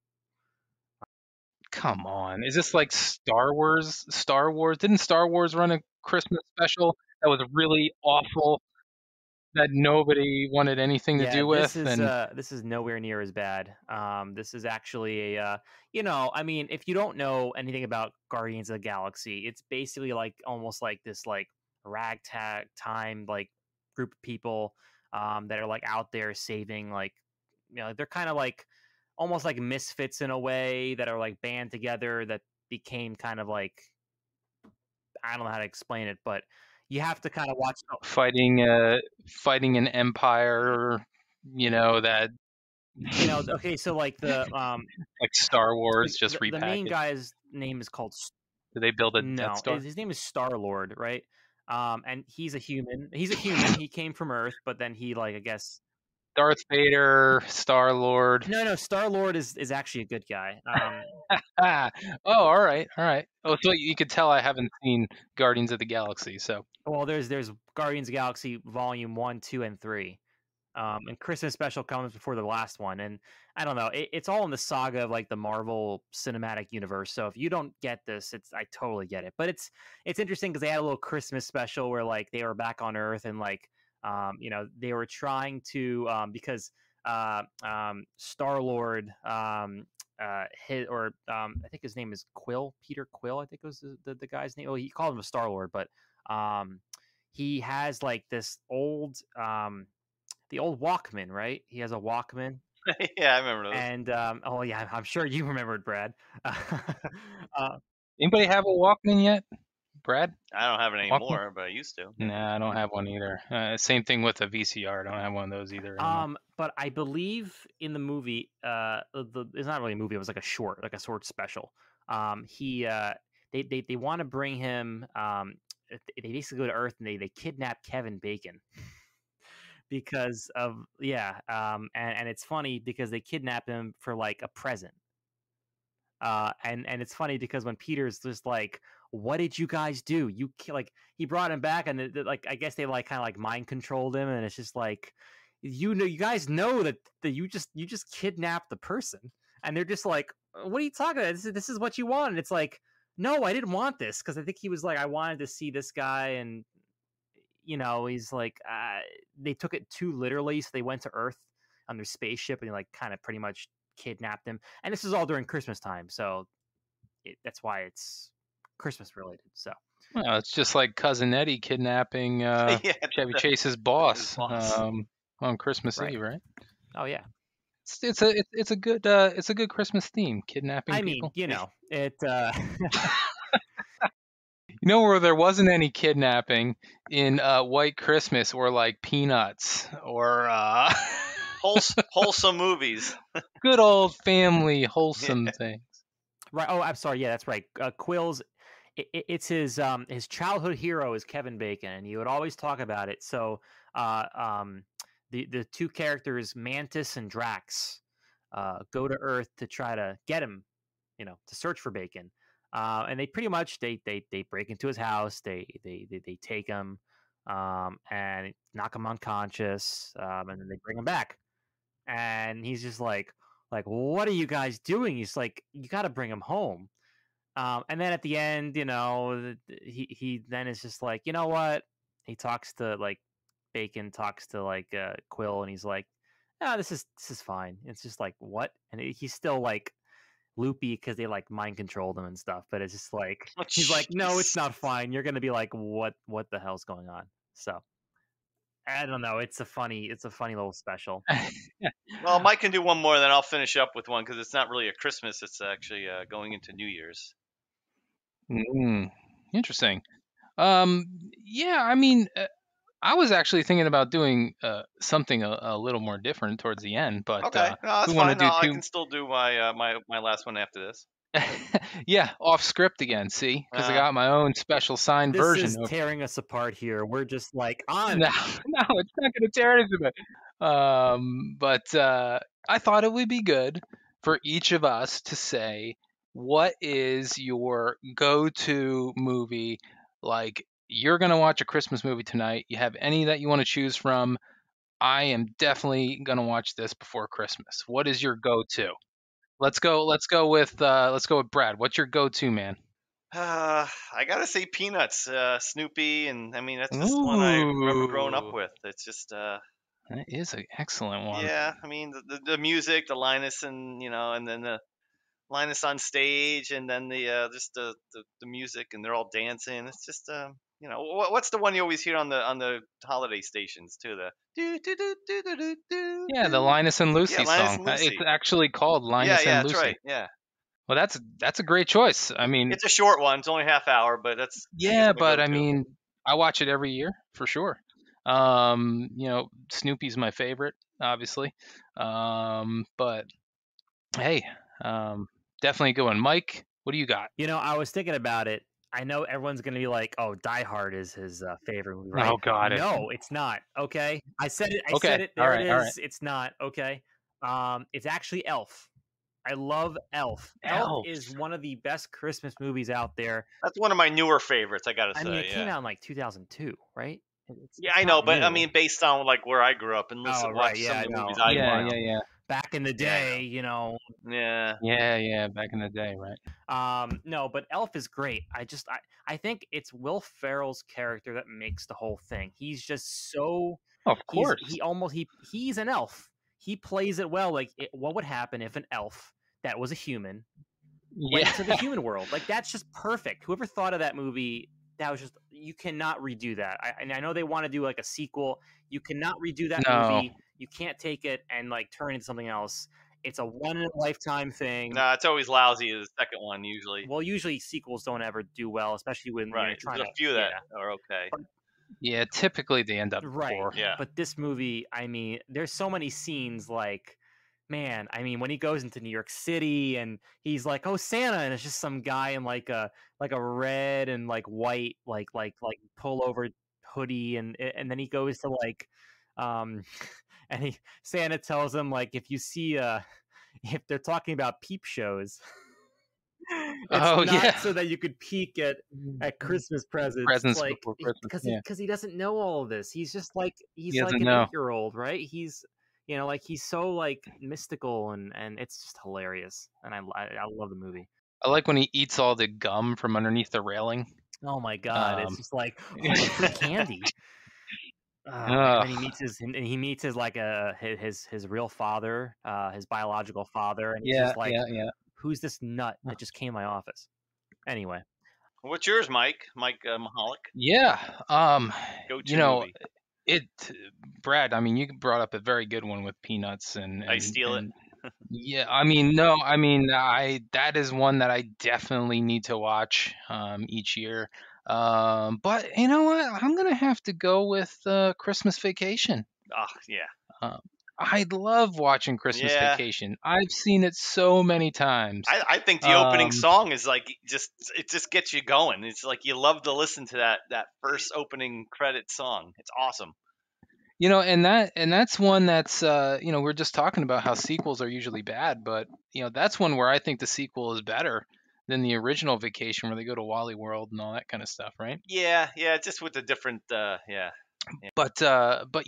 Come on, is this like Star Wars? Didn't Star Wars run a Christmas special that was really awful, that nobody wanted anything to do with? This is nowhere near as bad. This is actually I mean, if you don't know anything about Guardians of the Galaxy, it's basically like almost like this like ragtag time like group of people that are like out there saving like they're kind of like almost like misfits in a way that are like band together that became kind of like, I don't know how to explain it, but you have to kind of watch fighting an empire, that okay, so like the like Star Wars just the repackaged. main guy's name is called Did they build a Death Star? His name is Star-Lord, right? And he's a human. He came from Earth, but then he like I guess Darth Vader, Star-Lord. No, Star-Lord is actually a good guy. Oh, all right. Oh, so you could tell I haven't seen Guardians of the Galaxy, so. Well, there's Guardians of the Galaxy Volume 1, 2, and 3. And Christmas Special comes before the last one. And I don't know, it's all in the saga of like the Marvel Cinematic Universe. So if you don't get this, I totally get it. But it's interesting because they had a little Christmas special where like they were back on Earth and like they were trying to because Star-Lord I think his name is Peter Quill, I think was the guy's name. Well, he called him a Star-Lord, but he has like this old the old Walkman, right? He has a Walkman. Yeah, I remember those. And oh yeah, I'm sure you remembered, Brad. Anybody have a Walkman yet? Brad? I don't have it anymore, but I used to. Nah, I don't have one either. Same thing with a VCR. I don't have one of those either anymore. But I believe in the movie, it's not really a movie. It was like a short special. They want to bring him. They basically go to Earth and they kidnap Kevin Bacon because of and it's funny because they kidnap him for like a present. And it's funny because when Peter's just like, what did you guys do? He brought him back and like I guess they like kind of like mind controlled him, and it's just like you guys know that you just kidnapped the person, and they're just like, what are you talking about? This is what you want. And it's like, no, I didn't want this, because I think he was like, I wanted to see this guy, and he's like, they took it too literally, so they went to Earth on their spaceship and like kind of pretty much kidnapped him. And this is all during Christmas time, so that's why it's Christmas related. So Well, it's just like Cousin Eddie kidnapping Yeah, Chevy Chase's boss, his boss. on Christmas Right. Eve, right? oh yeah, It's a good Christmas theme, kidnapping I mean, people. it. You know where there wasn't any kidnapping in White Christmas or like Peanuts or Wholesome movies. good old family wholesome things. Right. Oh, I'm sorry. Yeah, that's right. Quill's. It's his childhood hero is Kevin Bacon, and he would always talk about it. So, the two characters Mantis and Drax go to Earth to try to get him, to search for Bacon. And they pretty much they break into his house. They take him, and knock him unconscious, and then they bring him back. And he's just like, what are you guys doing? He's like, you got to bring him home. And then at the end, he then is just like, you know what? He talks to like Bacon talks to like Quill, and he's like, "Ah, this is fine." It's just like, what? And he's still like loopy because they like mind controlled him and stuff. But it's just like he's like, "No, it's not fine. You're gonna be like, what the hell's going on?" So I don't know. It's a funny little special. Well, Mike can do one more, then I'll finish up with one because it's not really a Christmas. It's actually going into New Year's. Interesting. Yeah, I mean, I was actually thinking about doing something a little more different towards the end, but Okay, no, that's we want to fine. No, I do can still do my my last one after this. yeah, off script again. See, because I got my own special signed This version. is tearing us apart here. We're just like on. No, it's not going to tear anything apart. But I thought it would be good for each of us to say what is your go-to movie. Like, you're going to watch a Christmas movie tonight. You have any that you want to choose from? I am definitely going to watch this before Christmas. What is your go-to? Let's go with Brad. What's your go-to, man? I gotta say Peanuts, Snoopy, and I mean that's just the one I remember growing up with. It's just that is an excellent one. yeah. I mean the music, the Linus, and and then the Linus on stage, and then the just the music, and they're all dancing. It's just what's the one you always hear on the holiday stations too? The do do do do do do do. Yeah, the Linus and Lucy Linus song. and Lucy. It's actually called Linus yeah, and that's Lucy. right. Yeah. Well, that's a great choice. I mean, It's a short one. It's only half hour, but that's yeah, but I go-to. mean, I watch it every year for sure. Snoopy's my favorite, obviously. But hey, definitely a good one. Mike, what do you got? I was thinking about it. I know everyone's going to be like, "Oh, Die Hard is his favorite movie." Right? Oh God, no, it's not. Okay, I said it. Okay, said it. There all right, it is. all right. It's not. Okay, it's actually Elf. I love Elf. Elf is one of the best Christmas movies out there. That's one of my newer favorites. I gotta say. I mean, it came out in like 2002, right? Yeah, I know, but I mean, based on like where I grew up and listen, watch some of the movies I watched. Yeah. Back in the day, Yeah. Yeah, back in the day, right? No, but Elf is great. I think it's Will Ferrell's character that makes the whole thing. He's just so. Of course. He's an elf. He plays it well. Like, what would happen if an elf that was a human went to the human world? Like, that's just perfect. Whoever thought of that movie, that was just, you cannot redo that. I know they want to do like a sequel. You cannot redo that movie. You can't take it and like turn it into something else. It's a one in a lifetime thing. No, it's always lousy. The second one usually. Well, usually sequels don't ever do well, especially when you're trying There's a few that are okay. Yeah, typically they end up right. poor. Yeah. But this movie, I mean, there's so many scenes like, man, I mean, when he goes into New York City and he's like, "Oh, Santa," and it's just some guy in like a red and like white like pullover hoodie, and then he goes to like and Santa tells him like, if you see if they're talking about peep shows, it's not so that you could peek at Christmas presents like, before Christmas, because he doesn't know all of this. He's just like an 8-year-old, right? He's like he's so like mystical and it's just hilarious, and I love the movie. I like when he eats all the gum from underneath the railing. Oh my god, it's just like free candy. And then Ugh. he meets his like his real father, his biological father, and he's Yeah, just like, yeah, yeah. who's this nut that just came to my office? Anyway, What's yours, Mike? Mike Mahalik, Yeah. You go-to know, movie. it, Brad, I mean, you brought up a very good one with Peanuts I steal it. and yeah, I mean, no, I mean, that is one that I definitely need to watch each year. But you know what? I'm gonna have to go with Christmas Vacation. Oh, yeah. Um, I love watching Christmas Yeah. Vacation. I've seen it so many times. I think the opening Um, song is like it just gets you going. It's like you love to listen to that first opening credit song. It's awesome. and that's one that's we're just talking about how sequels are usually bad, but that's one where I think the sequel is better than the original Vacation where they go to Wally World and all that kind of stuff, right? Yeah, yeah, just with the different yeah. But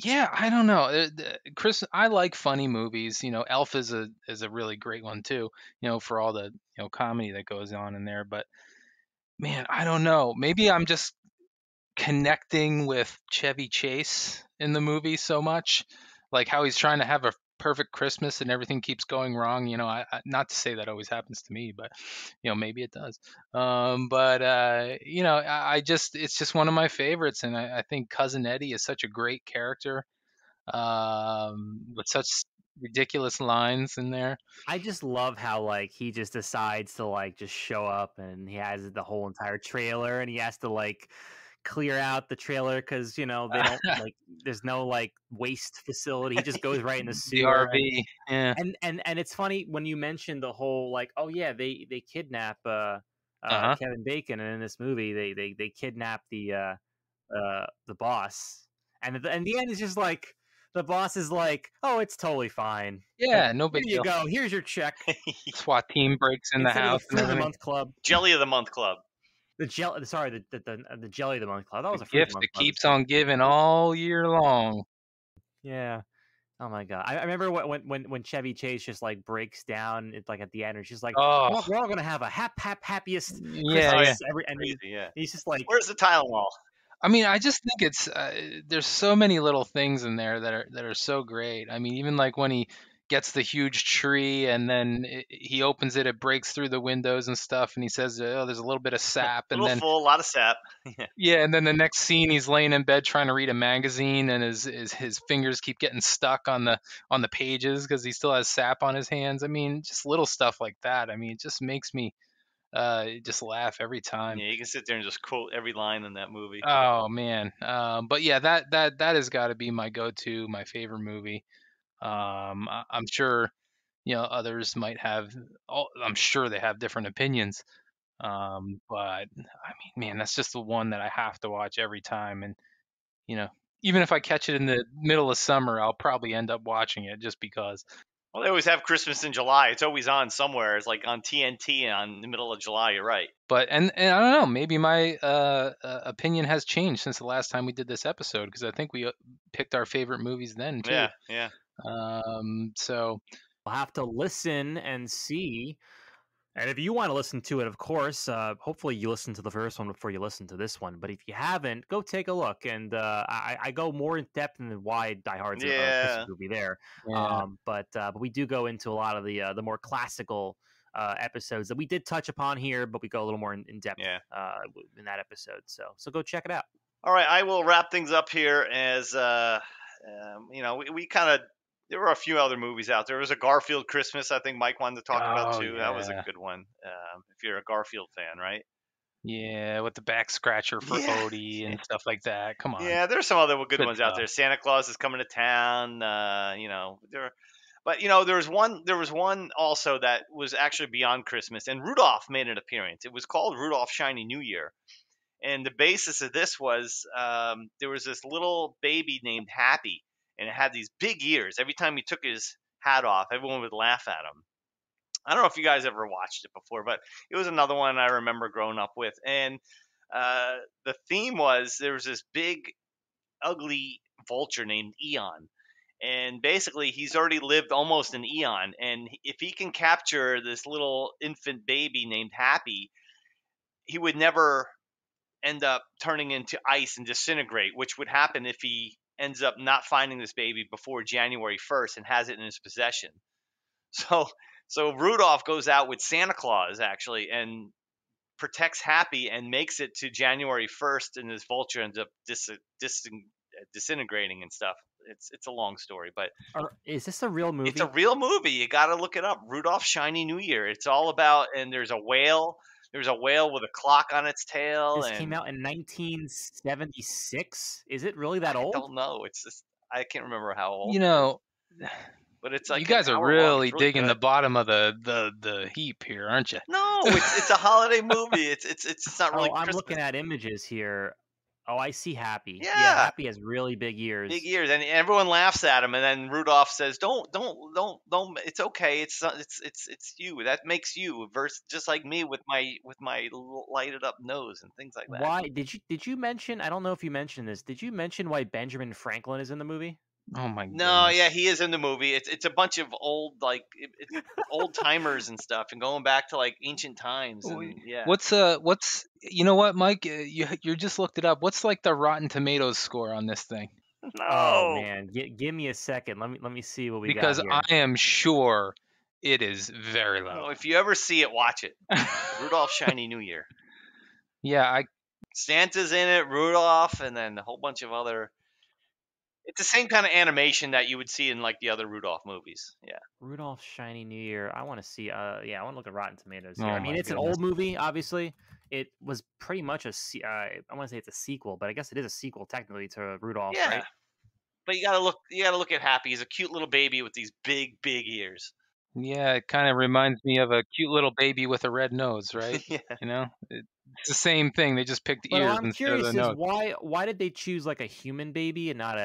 yeah, I don't know. Chris, I like funny movies. Elf is a really great one too. For all the comedy that goes on in there. But man, I don't know. Maybe I'm just connecting with Chevy Chase in the movie so much, like how he's trying to have a perfect Christmas and everything keeps going wrong. Not to say that always happens to me, but maybe it does. But I just it's just one of my favorites, and I think Cousin Eddie is such a great character, with such ridiculous lines in there. I just love how like he just decides to like just show up and he has the whole entire trailer and he has to like clear out the trailer because they don't like there's no like waste facility. He just goes right in the The sewer RV, yeah. and it's funny when you mentioned the whole like, oh yeah, they kidnap Uh-huh. Kevin Bacon, and in this movie they kidnap the boss, and at the end it's just like the boss is like, oh, it's totally fine. Yeah, no Here big you deal. go. Here's your check. SWAT team breaks in the Instead of the house and fruit of the everything. month club, Jelly of the Month Club. the jelly. Sorry, the jelly of the month club. That The was a fruit of the gift month that club. keeps on giving all year long. Yeah. Oh my god. I remember when Chevy Chase just like breaks down. It's like at the end, and she's like, Oh, we're all gonna have a happiest yeah, Oh, yeah. Christmas every. And crazy, yeah. he's just like, Where's the Tylenol? I mean, I just think it's there's so many little things in there that are so great. I mean, even like when he gets the huge tree and then he opens it, it breaks through the windows and stuff, and he says, "Oh, there's a little bit of sap," A and little then full, a lot of sap. yeah, and then the next scene he's laying in bed trying to read a magazine, and his fingers keep getting stuck on the pages because he still has sap on his hands. I mean, just little stuff like that. I mean, it just makes me just laugh every time. Yeah, you can sit there and just quote every line in that movie. Oh man, but yeah, that has got to be my go-to, my favorite movie. I'm sure others might have. I'm sure they have different opinions. But I mean, man, that's just the one that I have to watch every time, and you know, even if I catch it in the middle of summer, I'll probably end up watching it just because. Well, they always have Christmas in July. It's always on somewhere. It's like on TNT on the middle of July. You're right. But and I don't know, maybe my opinion has changed since the last time we did this episode because I think we picked our favorite movies then too. Yeah, yeah. So we'll have to listen and see. And if you want to listen to it, of course, hopefully you listen to the first one before you listen to this one. But if you haven't, go take a look. And I go more in depth in why Die Hard's a Christmas movie there. yeah. But we do go into a lot of the more classical episodes that we did touch upon here, but we go a little more in depth in that episode. So go check it out. All right, I will wrap things up here as we kind of. There were a few other movies out there. There was a Garfield Christmas I think Mike wanted to talk about too. Yeah. That was a good one. If you're a Garfield fan, right? Yeah, with the back scratcher for Odie and stuff like that. Come on. Yeah, there's some other good ones stuff out there. Santa Claus is coming to town. But there was one also that was actually beyond Christmas, and Rudolph made an appearance. It was called Rudolph Shiny New Year, and the basis of this was there was this little baby named Happy, and it had these big ears. Every time he took his hat off, everyone would laugh at him. I don't know if you guys ever watched it before, but it was another one I remember growing up with. And the theme was there was this big, ugly vulture named Eon. And basically, he's already lived almost an eon. And if he can capture this little infant baby named Happy, he would never end up turning into ice and disintegrate, which would happen if he ends up not finding this baby before January 1st and has it in his possession. So Rudolph goes out with Santa Claus actually and protects Happy and makes it to January 1st, and this vulture ends up disintegrating and stuff. It's a long story, but is this a real movie? it's a real movie. You got to look it up. Rudolph's Shiny New Year. It's all about, and there's a whale. There's a whale with a clock on its tail. This came out in 1976. Is it really that old? I don't know. It's just I can't remember how old. You know, but it's like you guys are really digging good. the bottom of the heap here, aren't you? No, it's a holiday movie. It's not really. I'm Christmas. looking at images here. Oh, I see Happy. Yeah. Happy has really big ears. Big ears, and everyone laughs at him. And then Rudolph says, "Don't. It's okay. It's you. That makes you." Versus just like me with my lighted up nose and things like that. Why did you mention? I don't know if you mentioned this. Did you mention why Benjamin Franklin is in the movie? Oh my god. No, yeah, he is in the movie. It's a bunch of old old timers and stuff, and going back to like ancient times. And, yeah. What's you know what, Mike? You just looked it up. What's like the Rotten Tomatoes score on this thing? No. Oh man, give me a second. Let me see what we got Because here. I am sure it is very low. Well, if you ever see it, watch it. Rudolph's Shiny New Year. Yeah, Santa's in it, Rudolph, and then a whole bunch of other. It's the same kind of animation that you would see in like the other Rudolph movies. Yeah. Rudolph's Shiny New Year. I want to see. I want to look at Rotten Tomatoes here. Oh I mean, my it's goodness. an old movie. Obviously, it was pretty much I want to say it's a sequel, but I guess it is a sequel technically to Rudolph. Yeah. Right? But you gotta look at Happy. He's a cute little baby with these big ears. yeah, it kind of reminds me of a cute little baby with a red nose, right? Yeah. You know, it's the same thing. They just picked But ears what I'm instead of curious the is nose. why did they choose like a human baby and not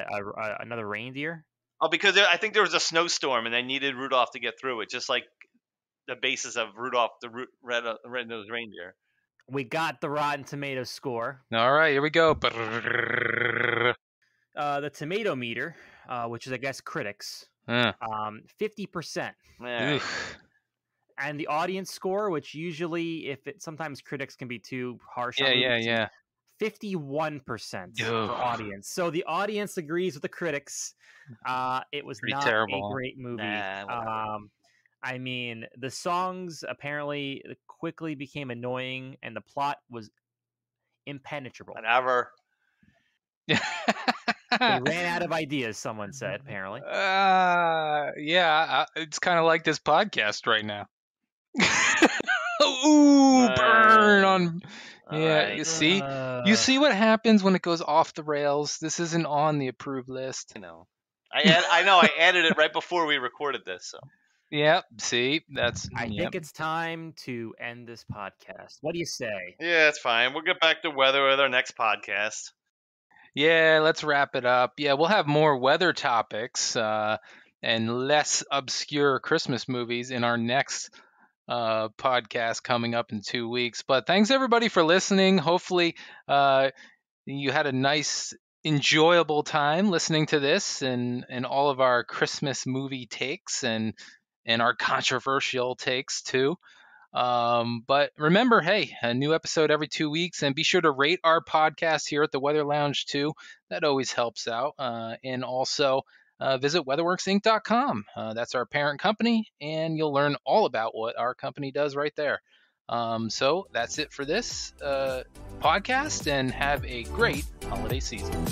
another reindeer? Oh, because I think there was a snowstorm and they needed Rudolph to get through it, just like the basis of Rudolph the red-nosed reindeer. We got the Rotten Tomatoes score. All right, here we go. The tomato meter, which is I guess critics, 50%, Yeah. Oof. and the audience score, which usually sometimes critics can be too harsh. Yeah, on yeah, movies, yeah. 51% for Ugh. audience. So the audience agrees with the critics. It was Pretty not terrible. a great movie. Nah, whatever. I mean, the songs apparently quickly became annoying, and the plot was impenetrable. Whatever. They ran out of ideas, someone said, apparently. Yeah, it's kind of like this podcast right now. Ooh, burn on. Yeah, Alright. you see what happens when it goes off the rails. This isn't on the approved list. I know. I added it right before we recorded this. So. Yep. See, that's. I yep. think it's time to end this podcast. What do you say? Yeah, it's fine. We'll get back to weather with our next podcast. Yeah, let's wrap it up. Yeah, we'll have more weather topics and less obscure Christmas movies in our next podcast coming up in 2 weeks. But thanks everybody for listening. Hopefully you had a nice, enjoyable time listening to this and all of our Christmas movie takes and our controversial takes too. But remember, hey, a new episode every 2 weeks, and be sure to rate our podcast here at the Weather Lounge too. That always helps out. And also visit weatherworksinc.com. That's our parent company, and you'll learn all about what our company does right there. So that's it for this podcast, and have a great holiday season.